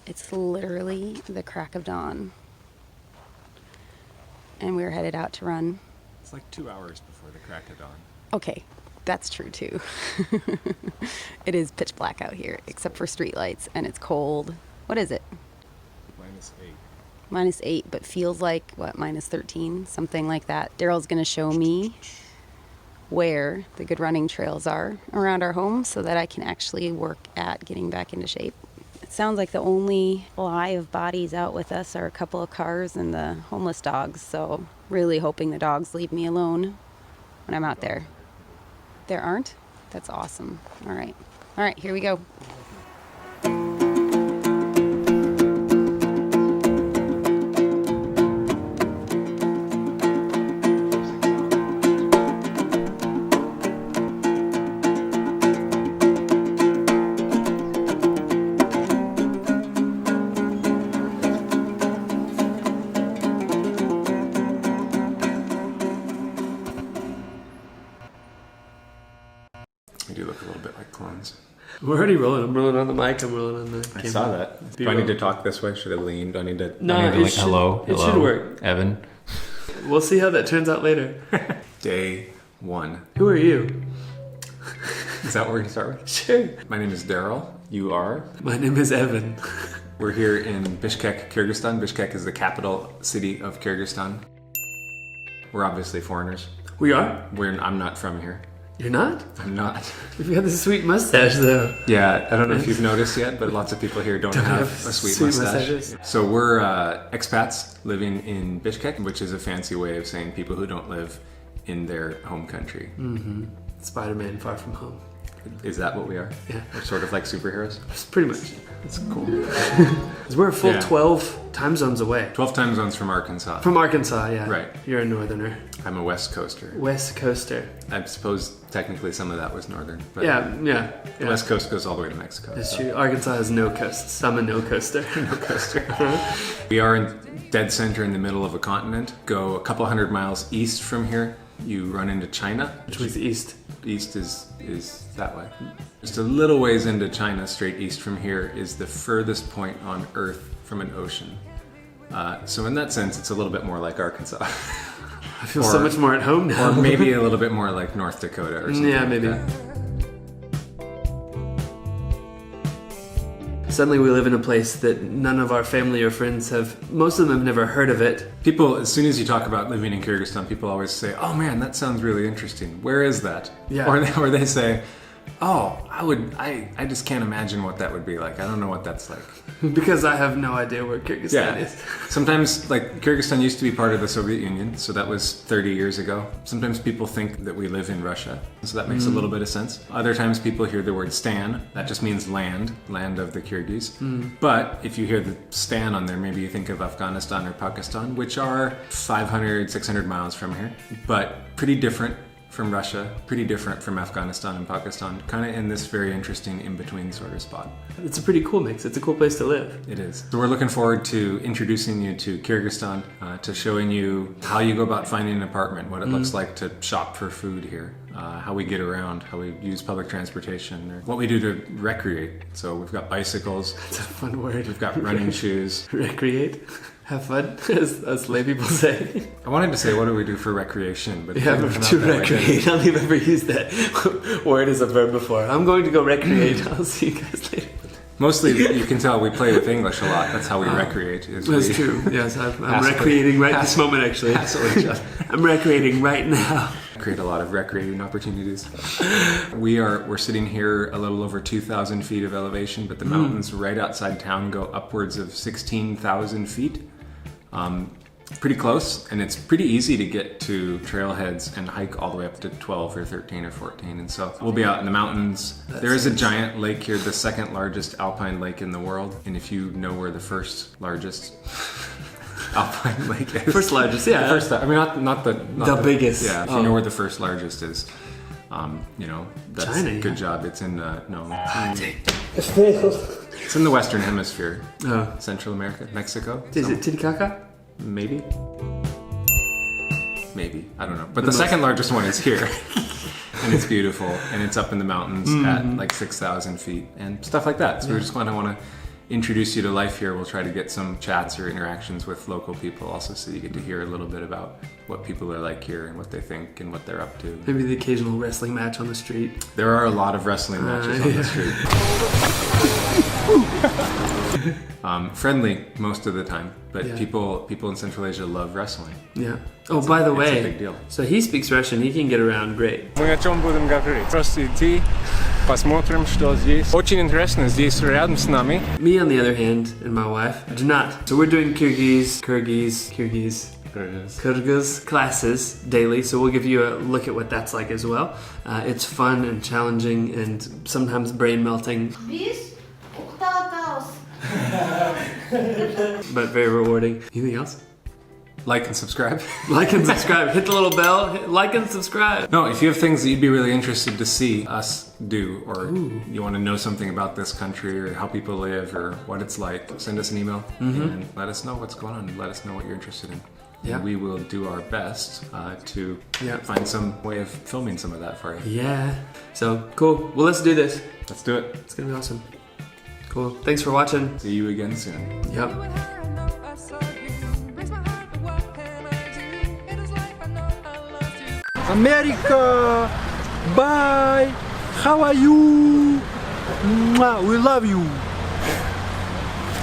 It's literally the crack of dawn. And we're headed out to run. It's like 2 hours before the crack of dawn. Okay, that's true too. It is pitch black out here, except for street lights, and it's cold. What is it? -8. -8, but feels like, what, -13? Something like that. Daryl's going to show me where the good running trails are around our home so that I can actually work at getting back into shape. It sounds like the only live bodies out with us are a couple of cars and the homeless dogs, so really hoping the dogs leave me alone when I'm out there. There aren't? That's awesome. All right, here we go. We do look a little bit like clones. We're already rolling. I'm rolling on the mic. I'm rolling on the camera. I saw that. Do I need to talk this way? Should I lean? Do I need to? No, I need to it like, should, hello. It should work. Evan. We'll see how that turns out later. Day 1. Who are you? Is that what we're gonna start with? Sure. My name is Daryl. You are? My name is Evan. We're here in Bishkek, Kyrgyzstan. Bishkek is the capital city of Kyrgyzstan. We're obviously foreigners. We are? I'm not from here. You're not? I'm not. You've got this sweet mustache, though. Yeah, I don't know if you've noticed yet, but lots of people here don't have a sweet mustache. mustaches. So we're expats living in Bishkek, which is a fancy way of saying people who don't live in their home country. Mm-hmm. Spider-Man Far From Home. Is that what we are? Yeah. We're sort of like superheroes? Pretty much. That's cool. Because we're a full Yeah. 12 time zones away. 12 time zones from Arkansas. From Arkansas, yeah. Right. You're a northerner. I'm a West Coaster. West Coaster. I suppose technically some of that was northern. But Yeah. The West Coast goes all the way to Mexico. That's true. Arkansas has no coasts. I'm a no coaster. No coaster. We are in dead center in the middle of a continent. Go a couple hundred miles east from here, you run into China. Which was east. East is that way. Just a little ways into China, straight east from here, is the furthest point on Earth from an ocean. So in that sense, it's a little bit more like Arkansas. I feel so much more at home now. Or maybe a little bit more like North Dakota or something. Yeah, like maybe. that. Suddenly we live in a place that none of our family or friends most of them have never heard of it. People, as soon as you talk about living in Kyrgyzstan, people always say, "Oh man, that sounds really interesting. Where is that?" Yeah. Or they say, "Oh, I just can't imagine what that would be like. I don't know what that's like." Because I have no idea where Kyrgyzstan is. Sometimes, like, Kyrgyzstan used to be part of the Soviet Union, so that was 30 years ago. Sometimes people think that we live in Russia, so that makes a little bit of sense. Other times people hear the word stan, that just means land of the Kyrgyz. But if you hear the stan on there, maybe you think of Afghanistan or Pakistan, which are 500, 600 miles from here, but pretty different from Russia, pretty different from Afghanistan and Pakistan, kind of in this very interesting in-between sort of spot. It's a pretty cool mix. It's a cool place to live. It is. So we're looking forward to introducing you to Kyrgyzstan, to showing you how you go about finding an apartment, what it looks like to shop for food here, how we get around, how we use public transportation, or what we do to recreate. So we've got bicycles. It's a fun word. We've got running shoes. Recreate. Have fun, as lay people say. I wanted to say, what do we do for recreation? But Yeah, to recreate. I don't think I've ever used that word as a verb before. I'm going to go recreate. I'll see you guys later. Mostly, you can tell we play with English a lot. That's how we recreate. That's true. Yes, I'm recreating right this moment, actually. I'm recreating right now. Create a lot of recreating opportunities. We're sitting here a little over 2,000 feet of elevation, but the mountains right outside town go upwards of 16,000 feet. Pretty close, and it's pretty easy to get to trailheads and hike all the way up to 12 or 13 or 14. And so we'll be out in the mountains. There is a giant lake here, the second largest alpine lake in the world. And if you know where the first largest alpine lake is. First largest, yeah. The first, I mean, not the biggest. Yeah, if you know where the first largest is, that's China, a good yeah. job. It's in, it's in the Western Hemisphere. Oh. Central America, Mexico. Is it Titicaca? Maybe. I don't know. But the second largest one is here. And it's beautiful. And it's up in the mountains at like 6,000 feet and stuff like that. So we just want to introduce you to life here. We'll try to get some chats or interactions with local people also, so you get to hear a little bit about what people are like here and what they think and what they're up to. Maybe the occasional wrestling match on the street. There are a lot of wrestling matches on the street. Friendly most of the time, but Yeah. people in Central Asia love wrestling. Yeah. Oh, by the It's a way, big deal. so he speaks Russian. He can get around great. Мы о чем будем говорить? Просто идти, посмотрим, что здесь. Очень интересно, здесь рядом с нами. Me, on the other hand, and my wife do not. So we're doing Kyrgyz classes daily, so we'll give you a look at what that's like as well. It's fun and challenging and sometimes brain melting, but very rewarding. Anything else? Like and subscribe. Like and subscribe. Hit the little bell. Like and subscribe. No, if you have things that you'd be really interested to see us do, or you want to know something about this country or how people live or what it's like, send us an email and let us know what's going on. Let us know what you're interested in. Yeah. And we will do our best to Yeah. find some way of filming some of that for you. Yeah. So, cool. Well, let's do this. Let's do it. It's gonna be awesome. Cool. Thanks for watching. See you again soon. Yep. America, bye. How are you? Mwah, we love you.